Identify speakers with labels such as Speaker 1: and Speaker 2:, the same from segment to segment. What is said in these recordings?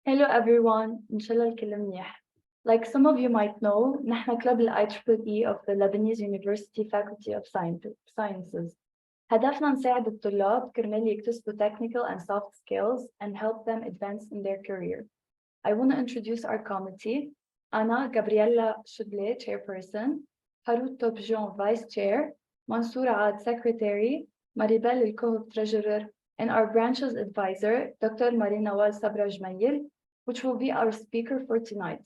Speaker 1: Hello everyone, inshallah الكل منيح. Like some of you might know, نحن club ال IEEE of the Lebanese University Faculty of Sciences. هدفنا نساعد الطلاب كرمال يكتسبوا technical and soft skills and help them advance in their career. I want to introduce our committee. أنا Gabriella Chudley, chairperson, Harut Topjon, vice chair, Mansour Aad, secretary, Maribel El-Kohb, treasurer, and our branch's advisor, Dr. Nawal Sabra Gemayel, which will be our speaker for tonight.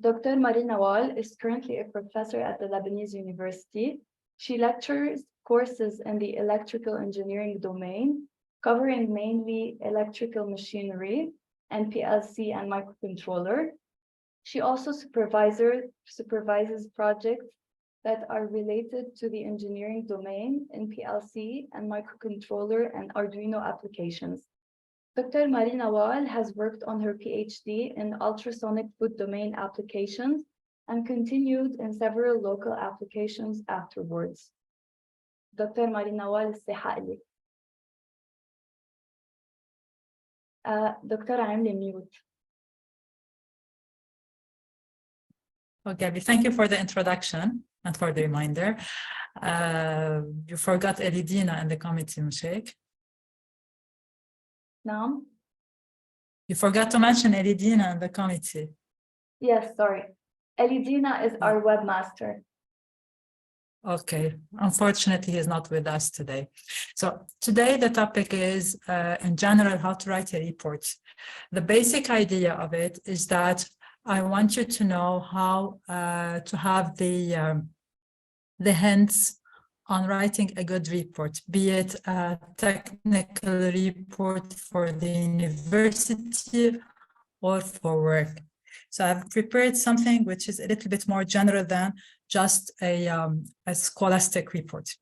Speaker 1: Dr. Nawal is currently a professor at the Lebanese University. She lectures courses in the electrical engineering domain, covering mainly electrical machinery and PLC and microcontroller. She also supervises projects that are related to the engineering domain in PLC and microcontroller and Arduino applications. Dr. Nawal has worked on her PhD in ultrasonic food domain applications and continued in several local applications afterwards. Dr. Nawal, الصحة إلك. دكتورة عاملة ميوت.
Speaker 2: Okay, thank you for the introduction and for the reminder. You forgot Elidina in the committee, Mshek.
Speaker 1: نعم.
Speaker 2: You forgot to mention Elidina in the committee.
Speaker 1: Yes, sorry. Elidina is our webmaster.
Speaker 2: Okay, unfortunately, he's not with us today. So today the topic is, in general, how to write a report. The basic idea of it is that I want you to know how to have the hints on writing a good report, be it a technical report for the university or for work. So I've prepared something which is a little bit more general than just a scholastic report.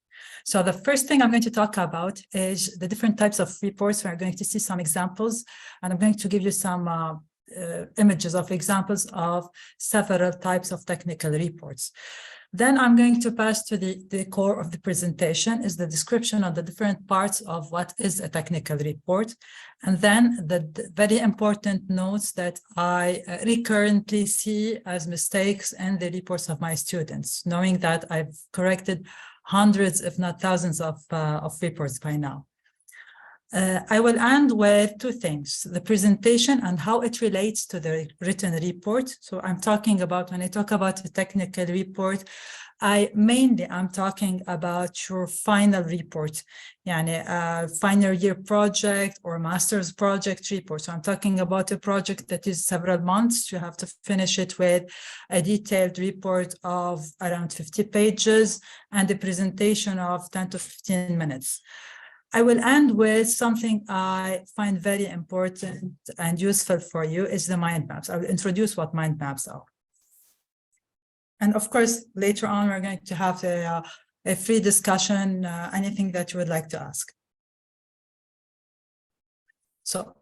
Speaker 2: So the first thing I'm going to talk about is the different types of reports. We're going to see some examples, and I'm going to give you some images of examples of several types of technical reports. Then I'm going to pass to the core of the presentation, is the description of the different parts of what is a technical report. And then the very important notes that I recurrently see as mistakes in the reports of my students, knowing that I've corrected hundreds, if not thousands of reports by now. I will end with two things: the presentation and how it relates to the written report. So I'm talking about, when I talk about a technical report, I'm talking about your final report, final year project or master's project report. So I'm talking about a project that is several months. You have to finish it with a detailed report of around 50 pages and a presentation of 10 to 15 minutes. I will end with something I find very important and useful for you, is the mind maps. I will introduce what mind maps are. And of course, later on, we're going to have a free discussion, anything that you would like to ask. So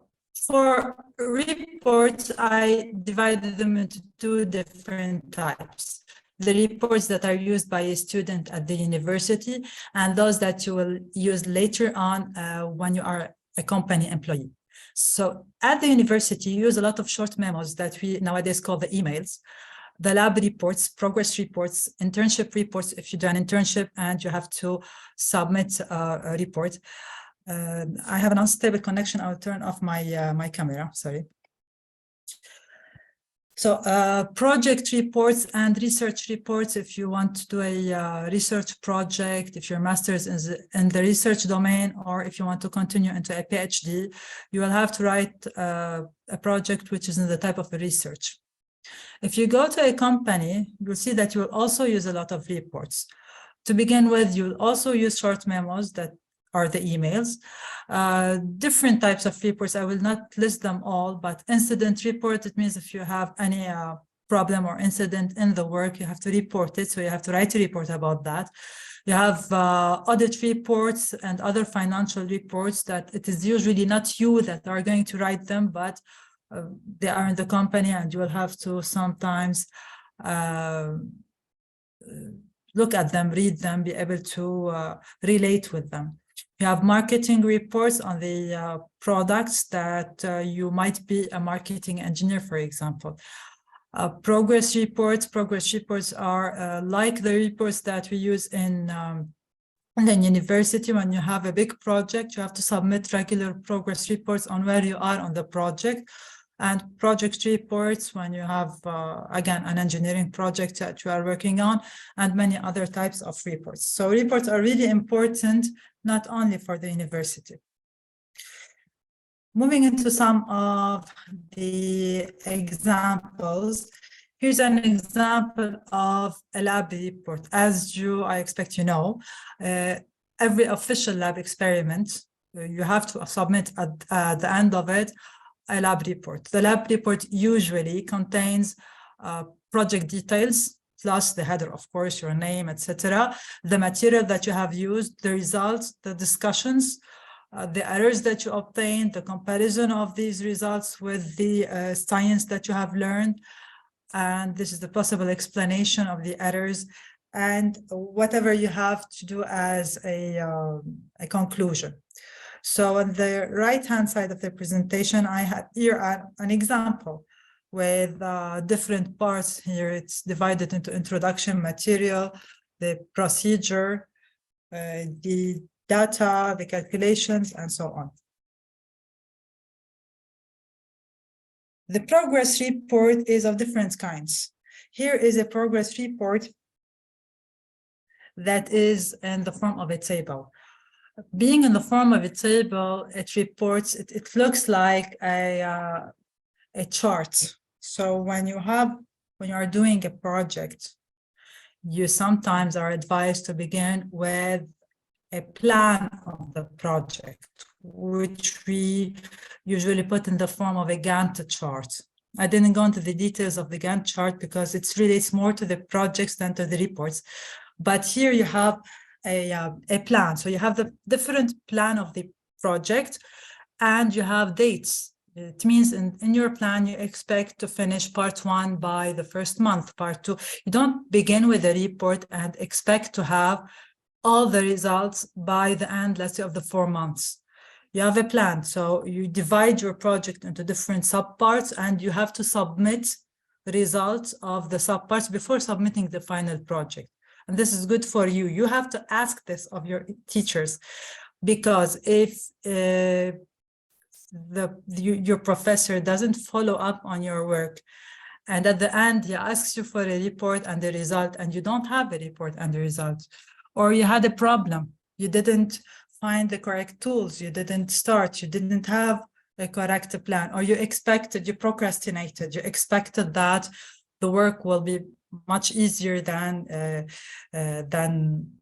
Speaker 2: for reports, I divided them into two different types: the reports that are used by a student at the university and those that you will use later on when you are a company employee. So at the university, you use a lot of short memos that we nowadays call the emails, the lab reports, progress reports, internship reports if you do an internship and you have to submit a report. I have an unstable connection. I'll turn off my camera, sorry. So project reports and research reports, if you want to do a research project, if your master's is in the research domain, or if you want to continue into a PhD, you will have to write a project which is in the type of a research. If you go to a company, you'll see that you will also use a lot of reports. To begin with, you'll also use short memos that are the emails, different types of reports. I will not list them all, but incident report, it means if you have any problem or incident in the work, you have to report it. So you have to write a report about that. You have audit reports and other financial reports that it is usually not you that are going to write them, but they are in the company, and you will have to sometimes look at them, read them, be able to relate with them. You have marketing reports on the products that you might be a marketing engineer, for example. Progress reports are like the reports that we use in the university. When you have a big project, you have to submit regular progress reports on where you are on the project. And project reports when you have, again, an engineering project that you are working on, and many other types of reports. So reports are really important, not only for the university. Moving into some of the examples, here's an example of a lab report. As I expect you know, every official lab experiment, you have to submit at the end of it a lab report. The lab report usually contains project details, plus the header, of course, your name, etc., the material that you have used, the results, the discussions, the errors that you obtained, the comparison of these results with the science that you have learned, and this is the possible explanation of the errors, and whatever you have to do as a conclusion. So on the right-hand side of the presentation, I have here an example with different parts here. It's divided into introduction material, the procedure, the data, the calculations, and so on. The progress report is of different kinds. Here is a progress report that is in the form of a table. Being in the form of a table, it reports, it looks like a chart. So when you are doing a project, you sometimes are advised to begin with a plan of the project, which we usually put in the form of a Gantt chart. I didn't go into the details of the Gantt chart because it relates more to the projects than to the reports. But here you have a plan. So you have the different plan of the project and you have dates. It means in your plan, you expect to finish part 1 by the first month, part 2. You don't begin with a report and expect to have all the results by the end, let's say, of the 4 months. You have a plan. So you divide your project into different subparts and you have to submit the results of the subparts before submitting the final project. And this is good for you. You have to ask this of your teachers, because if your professor doesn't follow up on your work, and at the end he asks you for a report and the result, and you don't have a report and the result, or you had a problem, you didn't find the correct tools, you didn't start, you didn't have a correct plan, or you procrastinated, you expected that the work will be much easier than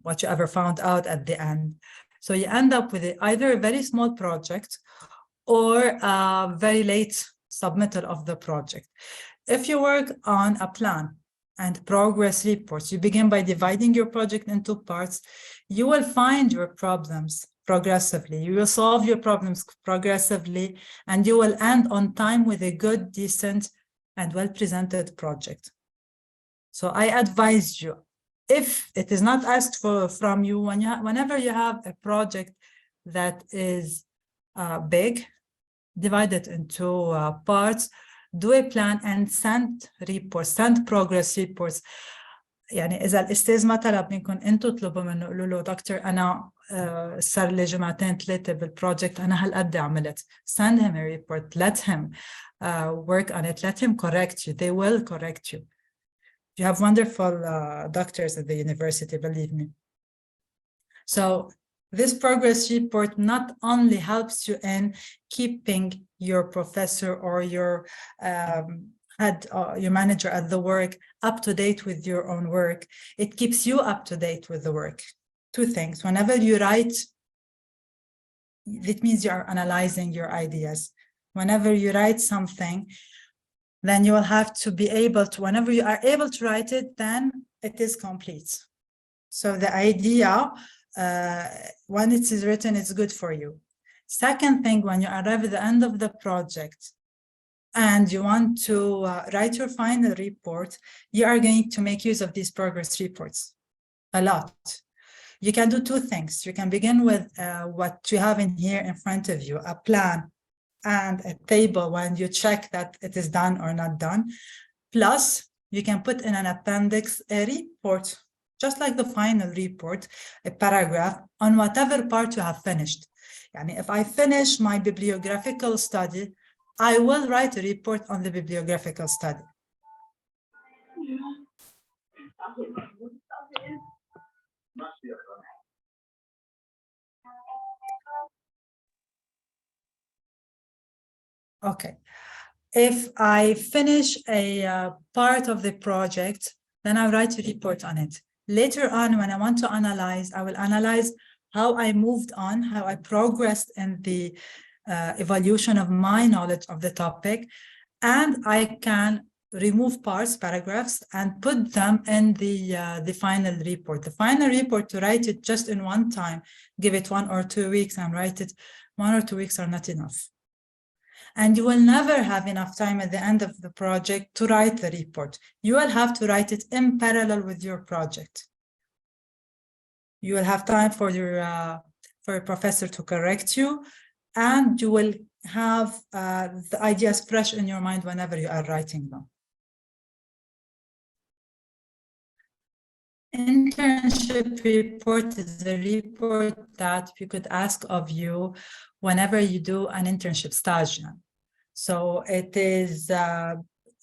Speaker 2: what you ever found out at the end. So you end up with either a very small project or a very late submittal of the project. If you work on a plan and progress reports, you begin by dividing your project into parts, you will find your problems progressively. You will solve your problems progressively, and you will end on time with a good, decent, and well-presented project. So I advise you, if it is not asked from you, whenever you have a project that is big, divide it into parts, do a plan and send reports, send progress reports. يعني إذا الأستاذ ما طلب منكم أنتوا اطلبوا منه، قولوا له دكتور أنا صار لي جمعتين 3 بالproject أنا هالقد عملت. Send him a report, let him work on it, let him correct you. They will correct you. You have wonderful doctors at the university, believe me. So this progress report not only helps you in keeping your professor or your your manager at the work up to date with your own work, it keeps you up to date with the work. 2 things. Whenever you write, it means you are analyzing your ideas. Whenever you write something, then you will have to be able to, whenever you are able to write it, then it is complete. So the idea, when it is written, it's good for you. Second thing, when you arrive at the end of the project and you want to write your final report, you are going to make use of these progress reports a lot. you can do two things. You can begin with what you have in here in front of you, a plan and a table when you check that it is done or not done. Plus, you can put in an appendix a report, just like the final report, a paragraph on whatever part you have finished. Yani if I finish my bibliographical study, I will write a report on the bibliographical study. Okay. If I finish a part of the project, then I'll write a report on it. Later on, when I want to analyze, I will analyze how I moved on, how I progressed in the evaluation of my knowledge of the topic, and I can remove parts, paragraphs, and put them in the final report. The final report, to write it just in one time, give it 1 or 2 weeks and write it, 1 or 2 weeks are not enough. And you will never have enough time at the end of the project to write the report. You will have to write it in parallel with your project. You will have time for your professor to correct you, and you will have the ideas fresh in your mind whenever you are writing them. Internship report is a report that we could ask of you whenever you do an internship stage. So it is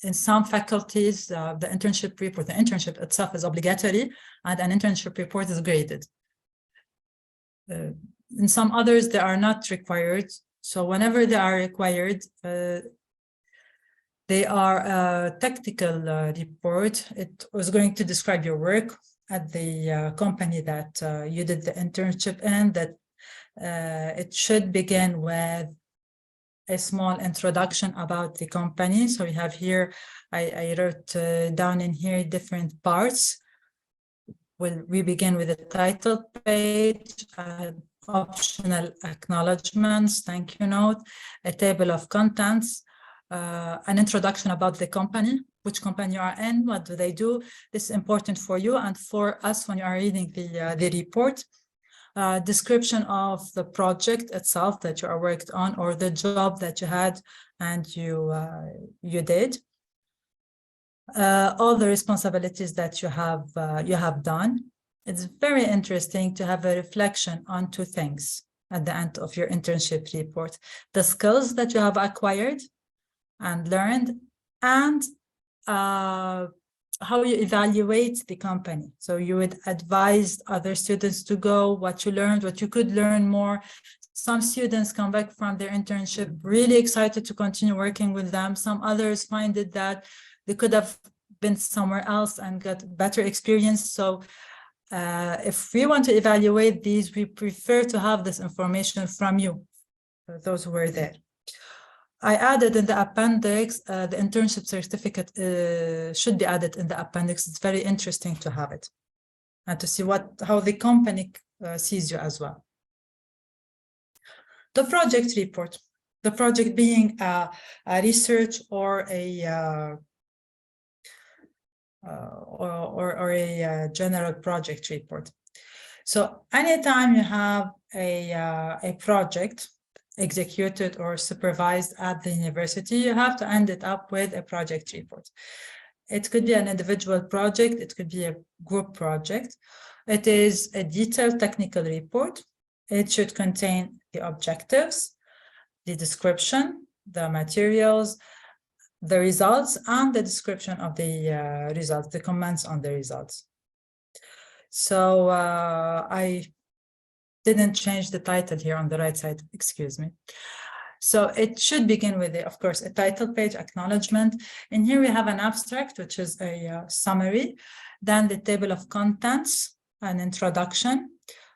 Speaker 2: in some faculties, the internship report, the internship itself is obligatory, and an internship report is graded. In some others, they are not required. So whenever they are required, they are a technical report. It was going to describe your work at the company that you did the internship in, that it should begin with a small introduction about the company. So we have here, I wrote down in here different parts. We begin with the title page, optional acknowledgements, thank you note, a table of contents, an introduction about the company, which company you are in, what do they do. This is important for you and for us when you are reading the report. Description of the project itself that you are worked on, or the job that you had and you did. All the responsibilities that you have done. It's very interesting to have a reflection on two things at the end of your internship report: the skills that you have acquired and learned, and how you evaluate the company. So you would advise other students to go, what you learned, what you could learn more. Some students come back from their internship really excited to continue working with them. Some others find it that they could have been somewhere else and got better experience. So if we want to evaluate these, we prefer to have this information from you, those who were there. I added in the appendix, the internship certificate should be added in the appendix. It's very interesting to have it and to see how the company sees you as well. The project report, the project being a research or a general project report. So anytime you have a project executed or supervised at the university, you have to end it up with a project report. It could be an individual project, it could be a group project. It is a detailed technical report. It should contain the objectives, the description, the materials, the results, and the description of the results, the comments on the results. So I didn't change the title here on the right side, excuse me. So it should begin with, of course, a title page, acknowledgement. In here we have an abstract, which is a summary, then the table of contents, an introduction.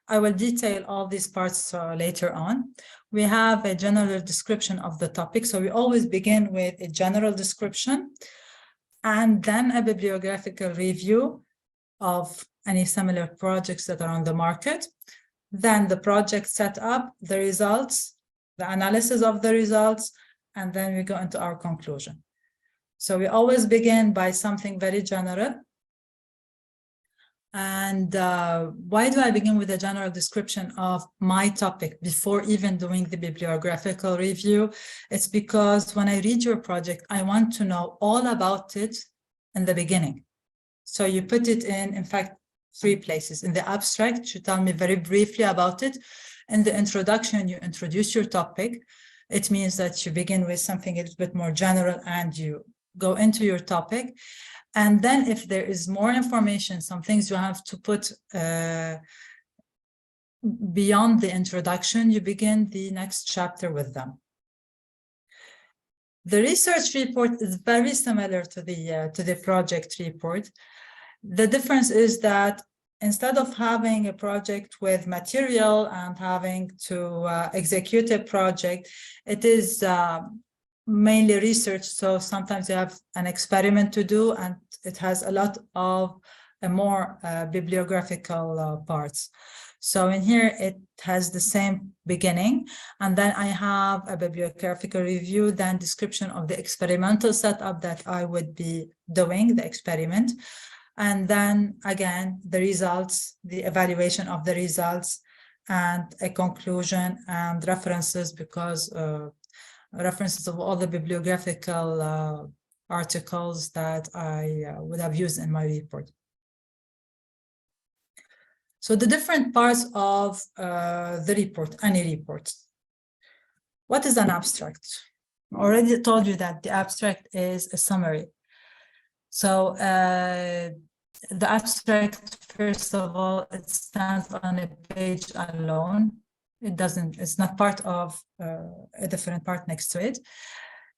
Speaker 2: I will detail all these parts later on. We have a general description of the topic. So we always begin with a general description and then a bibliographical review of any similar projects that are on the market. Then the project setup, the results, the analysis of the results, and then we go into our conclusion. So we always begin by something very general. And why do I begin with a general description of my topic before even doing the bibliographical review? It's because when I read your project, I want to know all about it in the beginning. So you put it in fact, 3 places. In the abstract, you tell me very briefly about it. In the introduction, you introduce your topic. It means that you begin with something a little bit more general and you go into your topic. And then if there is more information, some things you have to put beyond the introduction, you begin the next chapter with them. The research report is very similar to the project report. The difference is that instead of having a project with material and having to execute a project, it is mainly research. So sometimes you have an experiment to do, and it has a lot of more bibliographical parts. So in here, it has the same beginning, and then I have a bibliographical review, then description of the experimental setup that I would be doing, the experiment, and then again, the results, the evaluation of the results, and a conclusion and references, because references of all the bibliographical articles that I would have used in my report. So the different parts of the report, any report. What is an abstract? I already told you that the abstract is a summary. So the abstract, first of all, it stands on a page alone. It's not part of a different part next to it.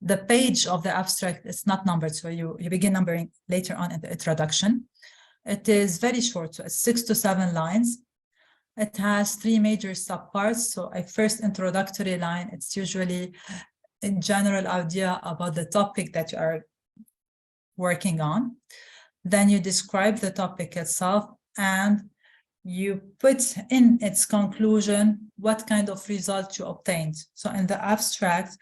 Speaker 2: The page of the abstract is not numbered, so you begin numbering later on in the introduction. It is very short, so it's 6 to 7 lines. It has 3 major subparts. So a first introductory line, it's usually a general idea about the topic that you are working on. Then you describe the topic itself, and you put in its conclusion what kind of result you obtained. So in the abstract,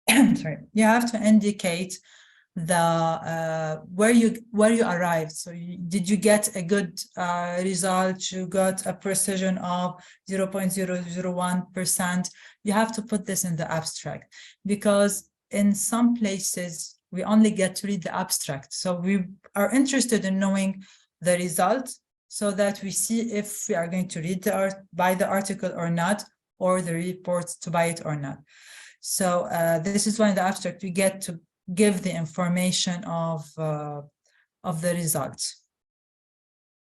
Speaker 2: sorry, you have to indicate the where you arrived. So did you get a good result? You got a precision of 0.001%. You have to put this in the abstract, because in some places we only get to read the abstract. So we are interested in knowing the result, so that we see if we are going to read buy the article or not, or the report to buy it or not. So this is why in the abstract we get to give the information of the results.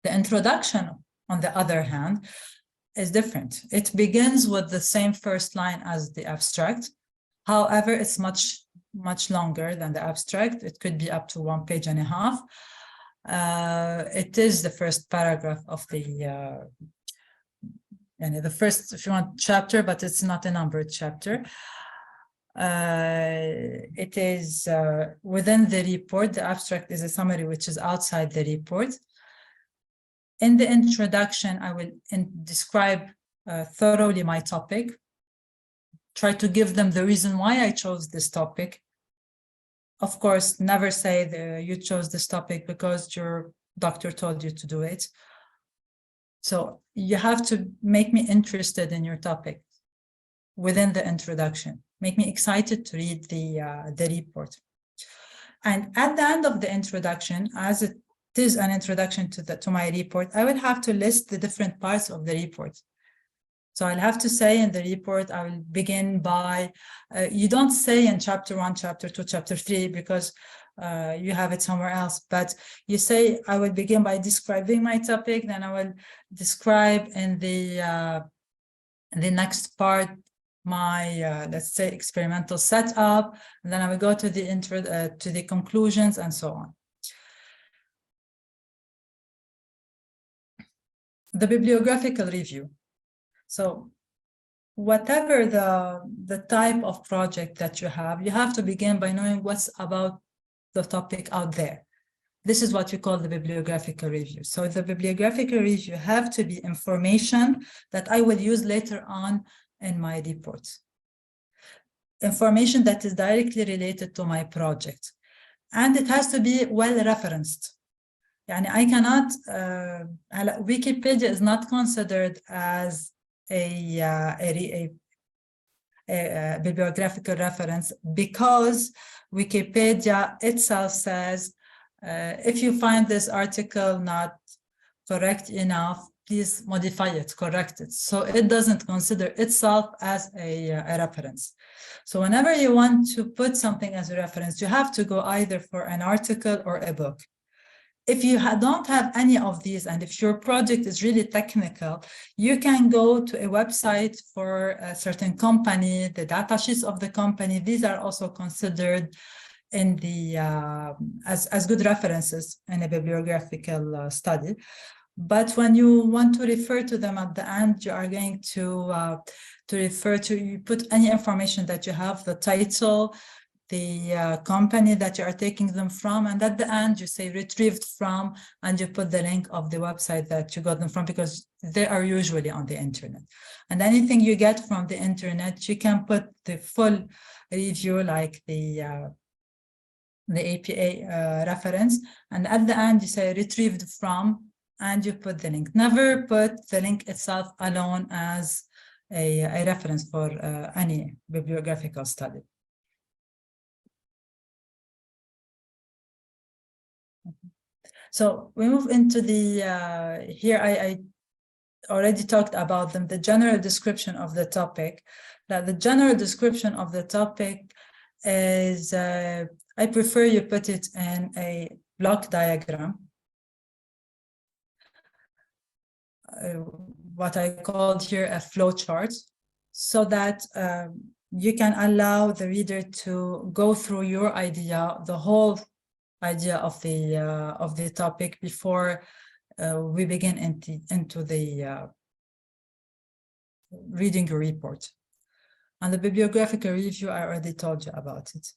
Speaker 2: The introduction, on the other hand, is different. It begins with the same first line as the abstract. However, it's much longer than the abstract. It could be up to 1.5 pages. It is the first paragraph of the first, if you want, chapter, but it's not a numbered chapter. It is within the report. The abstract is a summary which is outside the report. In the introduction, I will describe thoroughly my topic, try to give them the reason why I chose this topic. Of course, never say that you chose this topic because your doctor told you to do it. So you have to make me interested in your topic within the introduction. Make me excited to read the report. And at the end of the introduction, as it is an introduction to my report, I will have to list the different parts of the report. So I'll have to say in the report, I will begin by, you don't say in chapter 1, chapter 2, chapter 3, because you have it somewhere else, but you say, I will begin by describing my topic, then I will describe in the next part my, let's say, experimental setup, and then I will go to the intro, to the conclusions, and so on. The bibliographical review. So whatever the type of project that you have to begin by knowing what's about the topic out there. This is what we call the bibliographical review. So the bibliographical review have to be information that I will use later on in my report. Information that is directly related to my project. And it has to be well referenced. I cannot, Wikipedia is not considered as a bibliographical reference because Wikipedia itself says, if you find this article not correct enough, please modify it, correct it. So it doesn't consider itself as a reference. So whenever you want to put something as a reference, you have to go either for an article or a book. If you don't have any of these, and if your project is really technical, you can go to a website for a certain company, the data sheets of the company. These are also considered in the as good references in a bibliographical study. But when you want to refer to them at the end, you are going to refer to, you put any information that you have, the title, the company that you are taking them from, and at the end you say retrieved from, and you put the link of the website that you got them from, because they are usually on the internet. And anything you get from the internet, you can put the full review, like the APA reference, and at the end you say retrieved from, and you put the link. Never put the link itself alone as a reference for any bibliographical study. So we move into the, here I already talked about them, the general description of the topic. That the general description of the topic is, I prefer you put it in a block diagram. What I called here a flow chart, so that you can allow the reader to go through your idea, the whole idea of the topic, before we begin into the reading your report. And the bibliographical review, I already told you about it.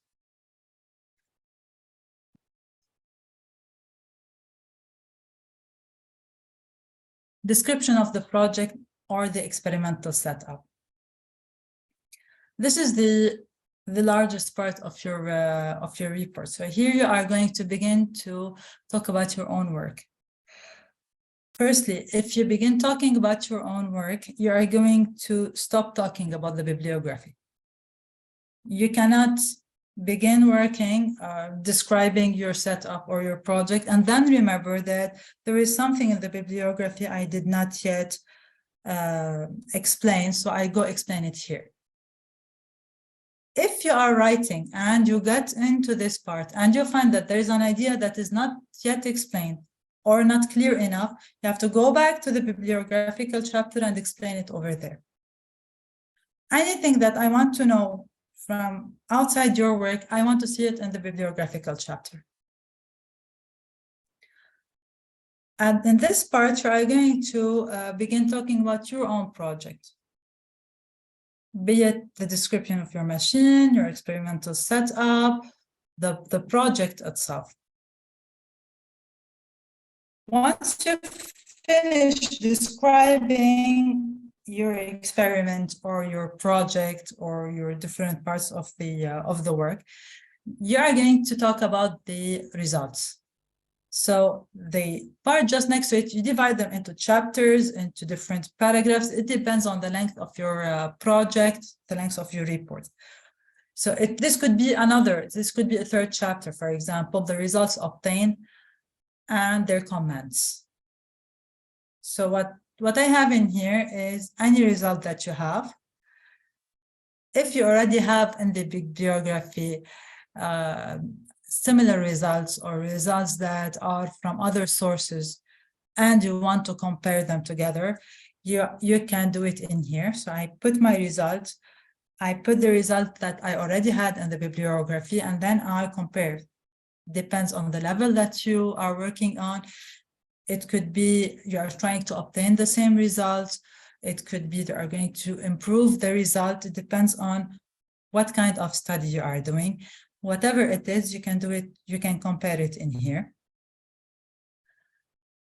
Speaker 2: Description of the project or the experimental setup. This is the largest part of your report. So here you are going to begin to talk about your own work. Firstly, if you begin talking about your own work, you are going to stop talking about the bibliography. You cannot begin working, describing your setup or your project, and then remember that there is something in the bibliography I did not yet explain, so I go explain it here. If you are writing and you get into this part and you find that there is an idea that is not yet explained or not clear enough, you have to go back to the bibliographical chapter and explain it over there. Anything that I want to know from outside your work, I want to see it in the bibliographical chapter. And in this part, you are going to begin talking about your own project, be it the description of your machine, your experimental setup, the project itself. Once you finish describing your experiment or your project or your different parts of the work, you are going to talk about the results. So the part just next to it, you divide them into chapters, into different paragraphs. It depends on the length of your project, the length of your report. So this could be a third chapter, for example, the results obtained and their comments. So what I have in here is any result that you have. If you already have in the bibliography similar results or results that are from other sources and you want to compare them together, you can do it in here. So I put my result, I put the result that I already had in the bibliography, and then I compare. Depends on the level that you are working on. It could be you are trying to obtain the same results. It could be they are going to improve the result. It depends on what kind of study you are doing. Whatever it is, you can do it, you can compare it in here.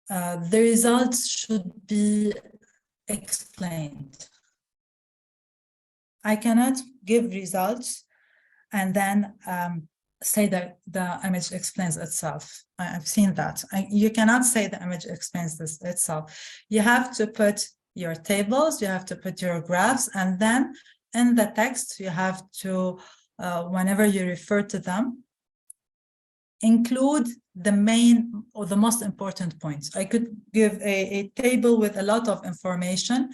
Speaker 2: The results should be explained. I cannot give results and then say that the image explains itself. I've seen that. You cannot say the image explains this itself. You have to put your tables, you have to put your graphs, and then in the text, you have to, whenever you refer to them, include the main or the most important points. I could give a table with a lot of information.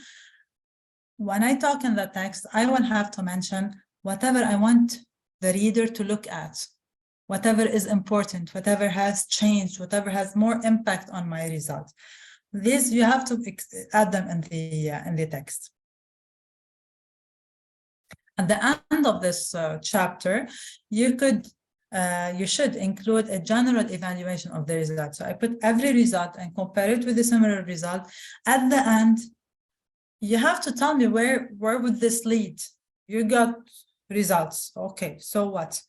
Speaker 2: When I talk in the text, I will have to mention whatever I want the reader to look at, whatever is important, whatever has changed, whatever has more impact on my result. This you have to add them in the text. At the end of this chapter, you should include a general evaluation of the result. So I put every result and compare it with a similar result. At the end, you have to tell me where would this lead? You got results. Okay, so what?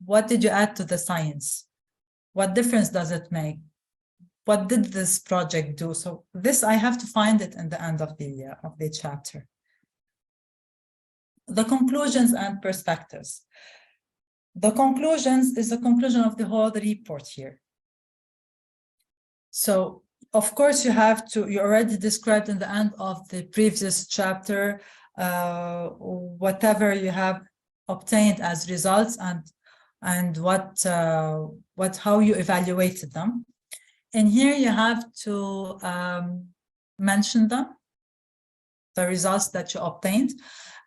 Speaker 2: What did you add to the science? What difference does it make? What did this project do? So this, I have to find it in the end of the chapter. The conclusions and perspectives. The conclusions is the conclusion of the whole report here. So, of course, you already described in the end of the previous chapter, whatever you have obtained as results and how you evaluated them. And here you have to mention them, the results that you obtained,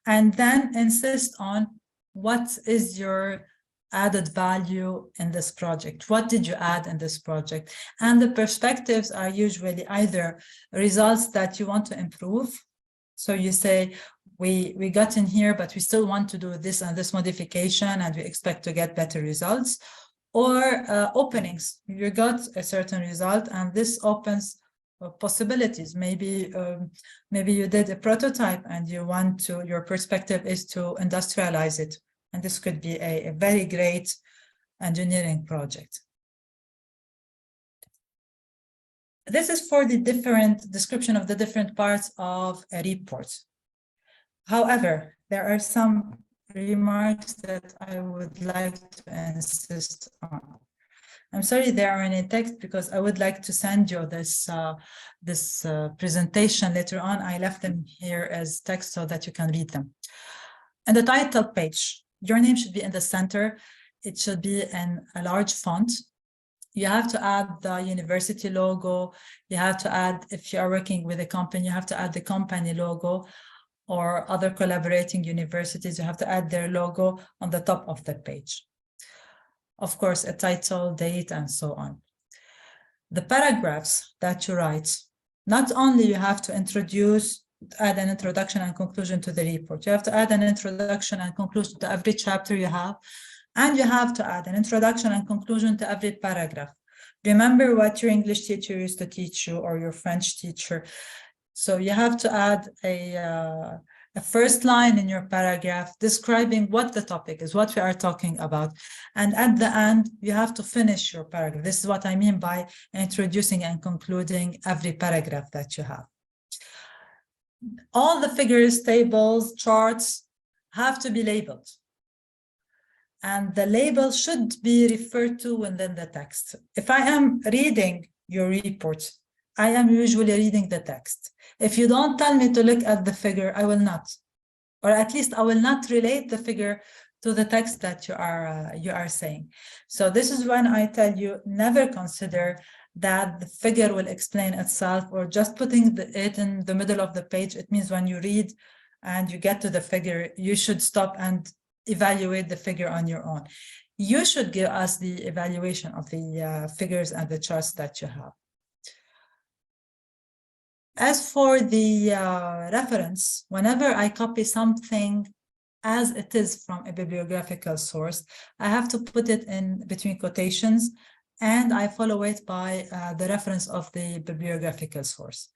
Speaker 2: and then insist on what is your added value in this project. What did you add in this project? And the perspectives are usually either results that you want to improve. So you say, we got in here, but we still want to do this and this modification, and we expect to get better results. Or openings. You got a certain result, and this opens possibilities. Maybe you did a prototype and your perspective is to industrialize it. And this could be a very great engineering project. This is for the different description of the different parts of a report. However, there are some remarks that I would like to insist on. I'm sorry they are in a text because I would like to send you this presentation later on. I left them here as text so that you can read them. And the title page, your name should be in the center. It should be in a large font. You have to add the university logo. You have to add, if you are working with a company, you have to add the company logo, or other collaborating universities, you have to add their logo on the top of the page. Of course, a title, date, and so on. The paragraphs that you write, not only you have to add an introduction and conclusion to the report, you have to add an introduction and conclusion to every chapter you have, and you have to add an introduction and conclusion to every paragraph. Remember what your English teacher used to teach you, or your French teacher. So you have to add a first line in your paragraph describing what the topic is, what we are talking about. And at the end, you have to finish your paragraph. This is what I mean by introducing and concluding every paragraph that you have. All the figures, tables, charts have to be labeled. And the label should be referred to within the text. If I am reading your report, I am usually reading the text. If you don't tell me to look at the figure, I will not. Or at least I will not relate the figure to the text that you are saying. So this is when I tell you, never consider that the figure will explain itself, or just putting it in the middle of the page. It means when you read and you get to the figure, you should stop and evaluate the figure on your own. You should give us the evaluation of the figures and the charts that you have. As for the reference, whenever I copy something as it is from a bibliographical source, I have to put it in between quotations, and I follow it by the reference of the bibliographical source.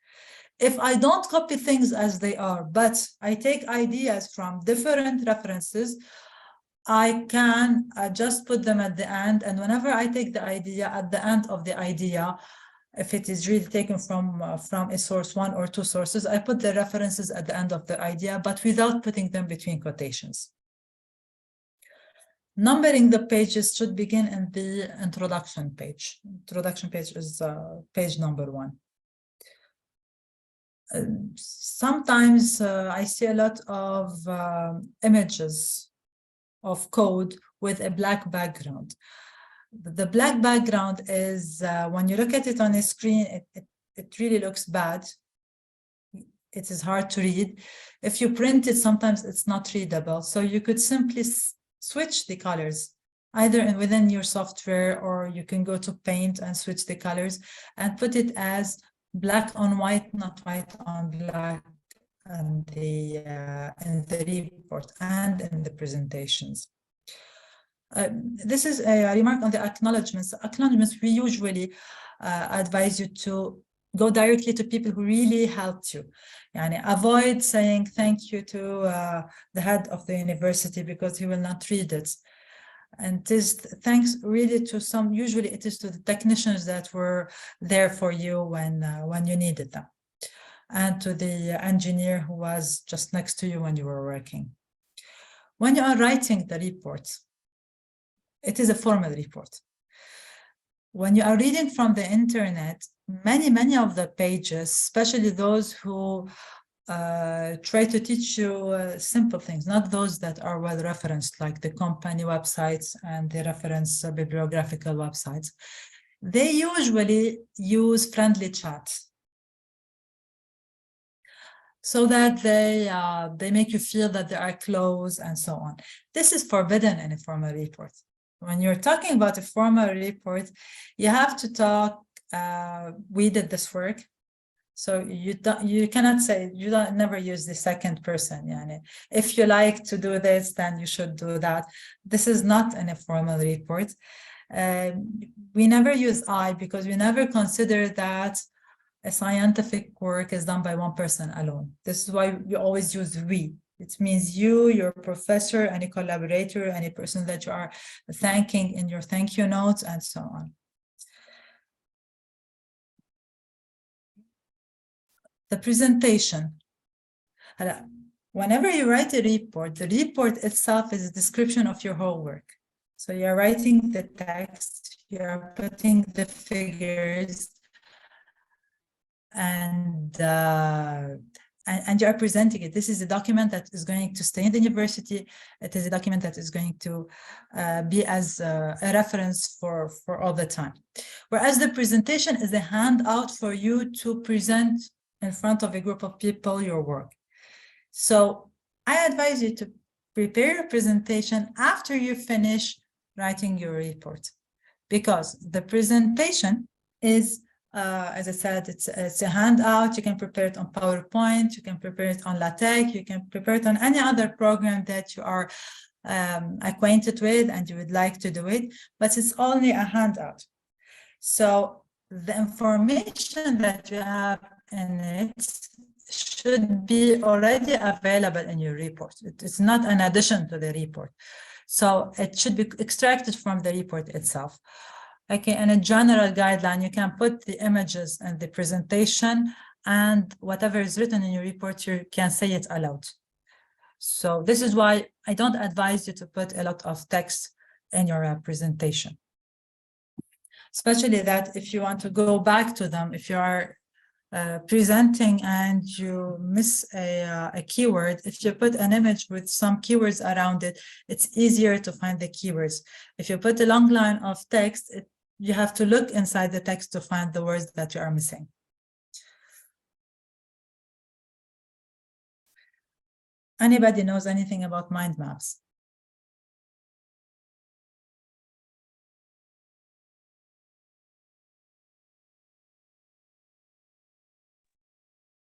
Speaker 2: If I don't copy things as they are, but I take ideas from different references, I can just put them at the end. And whenever I take the idea at the end of the idea, if it is really taken from a source, one or two sources, I put the references at the end of the idea, but without putting them between quotations. Numbering the pages should begin in the introduction page. Introduction page is page number 1. Sometimes I see a lot of images of code with a black background. The black background is, when you look at it on a screen, it really looks bad. It is hard to read. If you print it, sometimes it's not readable. So you could simply switch the colors, either within your software, or you can go to Paint and switch the colors and put it as black on white, not white on black, in the report and in the presentations. This is a remark on the acknowledgements. Acknowledgements, we usually advise you to go directly to people who really helped you. Yani avoid saying thank you to the head of the university, because he will not read it. And this thanks really to some, usually it is to the technicians that were there for you when you needed them, and to the engineer who was just next to you when you were working. When you are writing the report, it is a formal report. When you are reading from the internet, many of the pages, especially those who try to teach you simple things, not those that are well referenced, like the company websites and the reference bibliographical websites, they usually use friendly chat, so that they make you feel that they are close and so on. This is forbidden in a formal report. When you're talking about a formal report, you have to talk, we did this work. So you cannot say, never use the second person. Yani. If you like to do this, then you should do that. This is not in a formal report. We never use I, because we never consider that a scientific work is done by one person alone. This is why we always use we. It means you, your professor, any collaborator, any person that you are thanking in your thank you notes, and so on. The presentation. Whenever you write a report, the report itself is a description of your whole work. So you're writing the text, you're putting the figures, and you are presenting it. This is a document that is going to stay in the university. It is a document that is going to be as a reference for all the time. Whereas the presentation is a handout for you to present in front of a group of people your work. So I advise you to prepare your presentation after you finish writing your report, because the presentation is, as I said, it's a handout. You can prepare it on PowerPoint, you can prepare it on LaTeX, you can prepare it on any other program that you are acquainted with and you would like to do it, but it's only a handout. So the information that you have in it should be already available in your report. It's not an addition to the report. So it should be extracted from the report itself. Okay, and a general guideline, you can put the images and the presentation, and whatever is written in your report, you can say it aloud. So this is why I don't advise you to put a lot of text in your presentation. Especially that if you want to go back to them, if you are presenting and you miss a keyword, if you put an image with some keywords around it, it's easier to find the keywords. If you put a long line of text, you have to look inside the text to find the words that you are missing. Anybody knows anything about mind maps?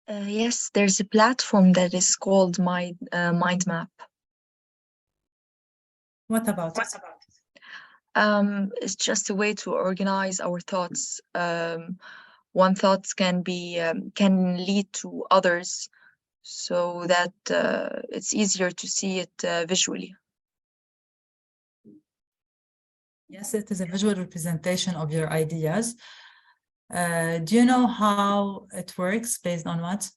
Speaker 3: Yes, there's a platform that is called Mind Map.
Speaker 2: What about it?
Speaker 3: It's just a way to organize our thoughts. One thought can lead to others, so that it's easier to see it visually.
Speaker 2: Yes, it is a visual representation of your ideas. Do you know how it works? Based on what?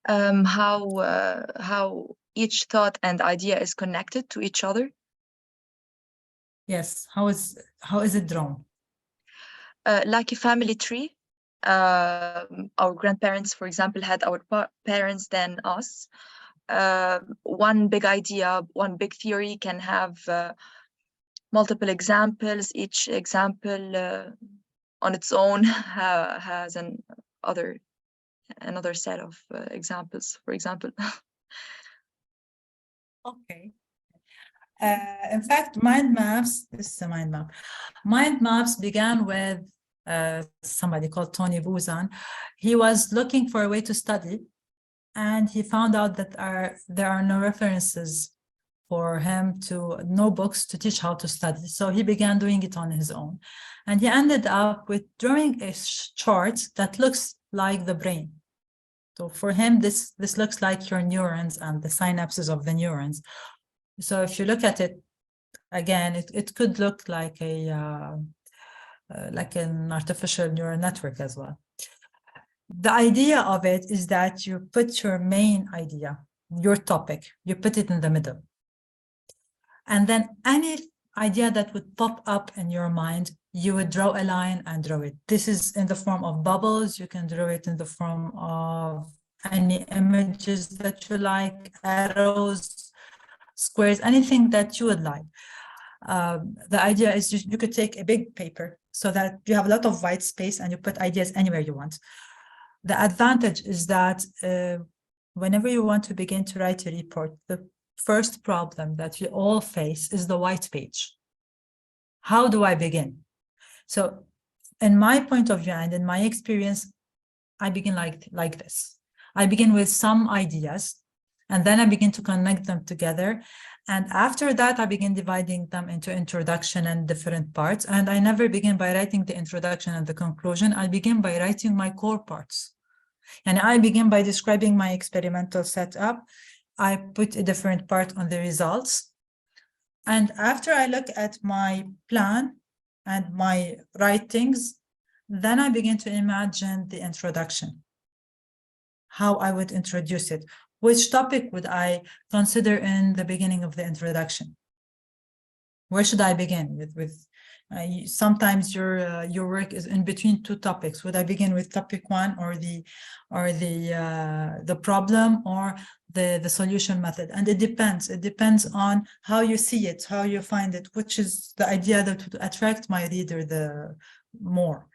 Speaker 3: How each thought and idea is connected to each other?
Speaker 2: Yes. How is it drawn?
Speaker 3: Like a family tree. Our grandparents, for example, had our parents, then us. One big idea, one big theory can have multiple examples. Each example on its own has another set of examples, for example.
Speaker 2: Okay. In fact, mind maps, this is a mind map. Mind maps began with somebody called Tony Buzan. He was looking for a way to study, and he found out that there are no references for him no books to teach how to study. So he began doing it on his own. And he ended up with drawing a chart that looks like the brain. So for him, this looks like your neurons and the synapses of the neurons. So if you look at it, again, it could look like like an artificial neural network as well. The idea of it is that you put your main idea, your topic, you put it in the middle. And then any idea that would pop up in your mind, you would draw a line and draw it. This is in the form of bubbles. You can draw it in the form of any images that you like, arrows, squares, anything that you would like. The idea is you could take a big paper so that you have a lot of white space and you put ideas anywhere you want. The advantage is that whenever you want to begin to write a report, the first problem that we all face is the white page. How do I begin? So in my point of view and in my experience, I begin like this. I begin with some ideas, and then I begin to connect them together. And after that, I begin dividing them into introduction and different parts. And I never begin by writing the introduction and the conclusion. I begin by writing my core parts. And I begin by describing my experimental setup. I put a different part on the results. And after I look at my plan and my writings, then I begin to imagine the introduction, how I would introduce it. Which topic would I consider in the beginning of the introduction? Where should I begin with sometimes your work is in between two topics. Would I begin with topic one or the problem or the solution method? And it depends on how you see it, how you find it, which is the idea that would attract my reader the more.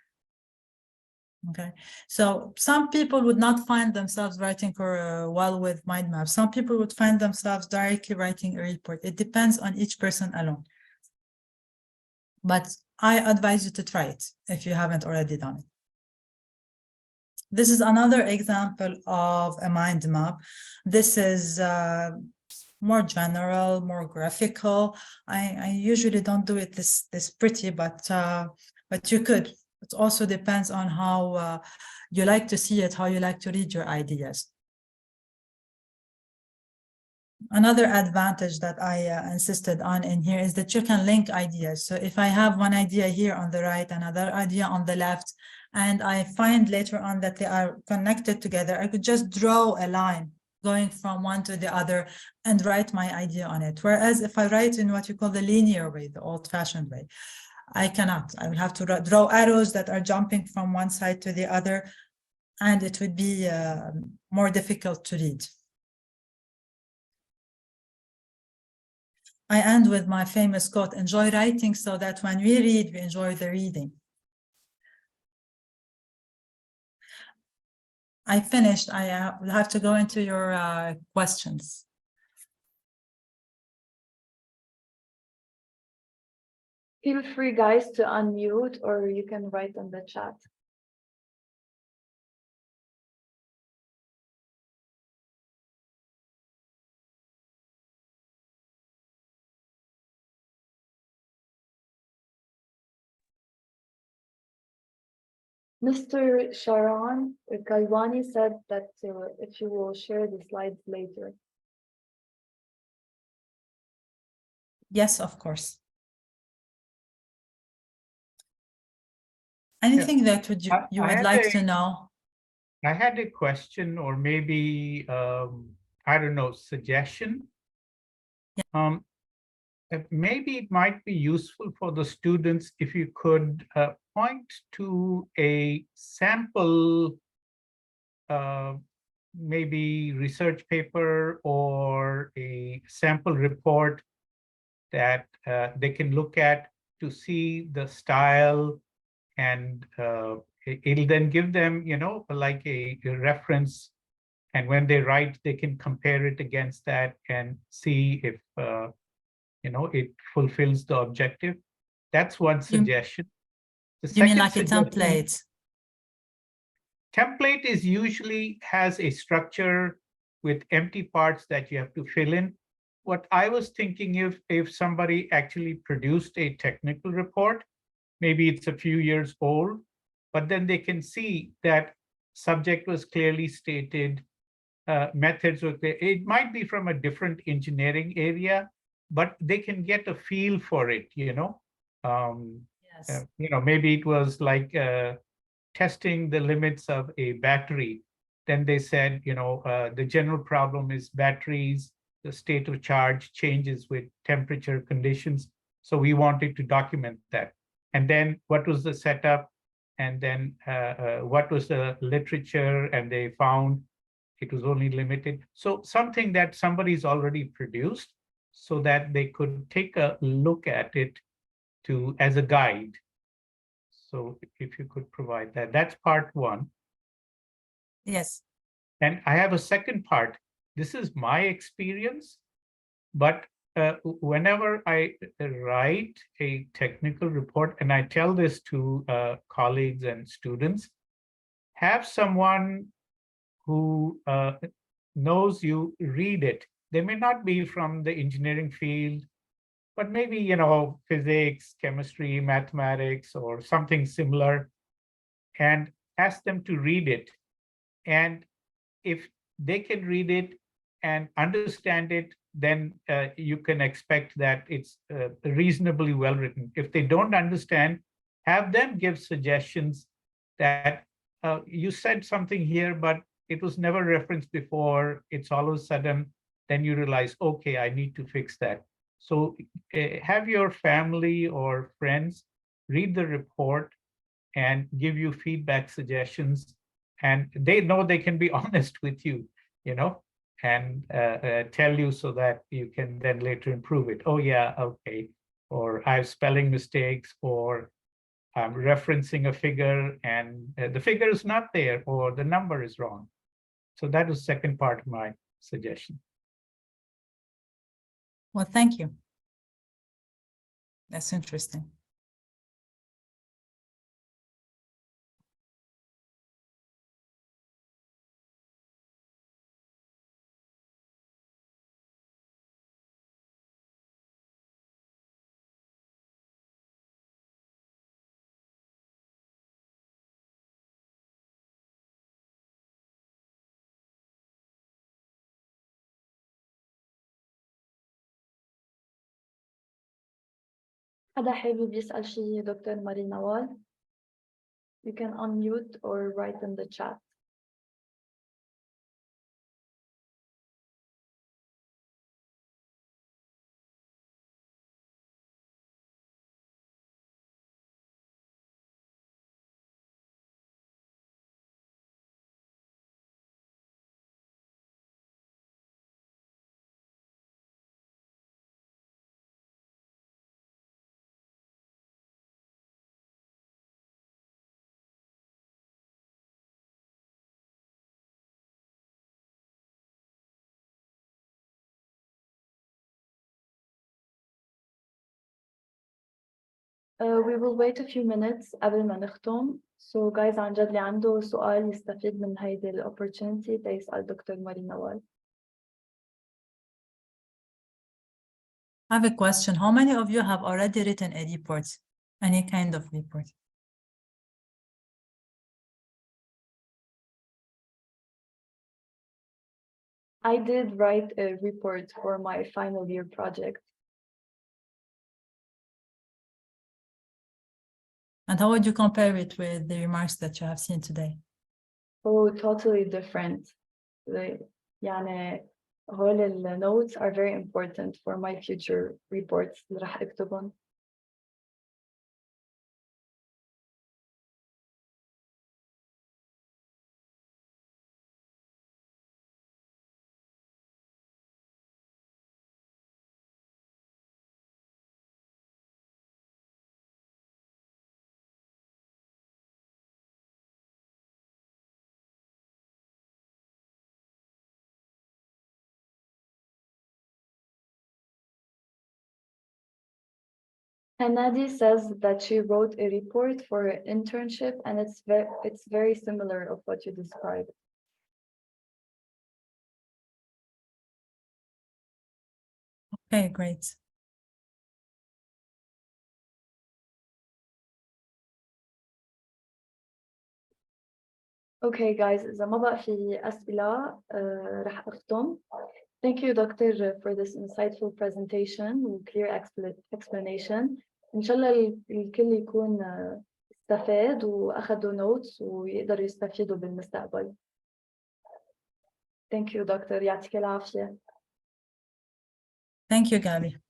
Speaker 2: Okay, so some people would not find themselves writing for well with mind maps. Some people would find themselves directly writing a report. It depends on each person alone. But I advise you to try it if you haven't already done it. This is another example of a mind map. This is more general, more graphical. I usually don't do it this pretty, but you could. It also depends on how you like to see it, how you like to read your ideas. Another advantage that I insisted on in here is that you can link ideas. So if I have one idea here on the right, another idea on the left, and I find later on that they are connected together, I could just draw a line going from one to the other and write my idea on it. Whereas if I write in what you call the linear way, the old-fashioned way, I cannot. I will have to draw arrows that are jumping from one side to the other, and it would be more difficult to read. I end with my famous quote, enjoy writing so that when we read, we enjoy the reading. I finished. I will have to go into your questions.
Speaker 1: Feel free, guys, to unmute, or you can write in the chat. Mr. Sharon Kalwani said that if you will share the slides later.
Speaker 2: Yes, of course. Anything that you would like to know?
Speaker 4: I had a question, or maybe I don't know, suggestion. Maybe it might be useful for the students if you could point to a sample, maybe research paper or a sample report that they can look at to see the style, and it'll then give them, like a reference. And when they write, they can compare it against that and see if, it fulfills the objective. That's one suggestion. The
Speaker 2: You mean
Speaker 4: second
Speaker 2: like a
Speaker 4: suggestion-
Speaker 2: template?
Speaker 4: Template is usually has a structure with empty parts that you have to fill in. What I was thinking, if somebody actually produced a technical report, maybe it's a few years old, but then they can see that subject was clearly stated, methods were clear. It might be from a different engineering area, but they can get a feel for it,
Speaker 2: Yes.
Speaker 4: Maybe it was like testing the limits of a battery. Then they said, the general problem is batteries, the state of charge changes with temperature conditions. So we wanted to document that. And then what was the setup? And then what was the literature? And they found it was only limited. So something that somebody's already produced so that they could take a look at it as a guide. So if you could provide that, that's part one.
Speaker 2: Yes.
Speaker 4: And I have a second part. This is my experience, but whenever I write a technical report, and I tell this to colleagues and students, have someone who knows you read it. They may not be from the engineering field, but maybe, physics, chemistry, mathematics, or something similar, and ask them to read it. And if they can read it and understand it, then you can expect that it's reasonably well written. If they don't understand, have them give suggestions that you said something here, but it was never referenced before. It's all of a sudden, then you realize, okay, I need to fix that. So have your family or friends read the report and give you feedback suggestions. And they know they can be honest with you, and tell you so that you can then later improve it. Oh, yeah, okay. Or I have spelling mistakes, or I'm referencing a figure and the figure is not there, or the number is wrong. So that was the second part of my suggestion.
Speaker 2: Well, thank you. That's interesting.
Speaker 1: حدا حابب يسأل شيء دكتور ماري نوال؟ You can unmute or write in the chat. We will wait a few minutes قبل ما نختم. So guys, عن جد اللي عنده سؤال يستفيد من هيدي ال opportunity تيسأل دكتور ماري نوال.
Speaker 2: I have a question. How many of you have already written a report? Any kind of report?
Speaker 1: I did write a report for my final year project.
Speaker 2: And how would you compare it with the remarks that you have seen today?
Speaker 1: Oh, totally different. يعني هول ال notes are very important for my future reports اللي راح أكتبهم. Hanadi says that she wrote a report for an internship and it's very similar of what you described.
Speaker 2: Okay, great.
Speaker 1: Okay guys, إذا ما بقى في أسئلة رح أختم. Thank you Doctor for this insightful presentation and clear explanation. إن شاء الله الكل يكون استفاد وأخذوا notes ويقدروا يستفيدوا بالمستقبل. Thank you Doctor، يعطيك العافية.
Speaker 2: Thank you, Gabby.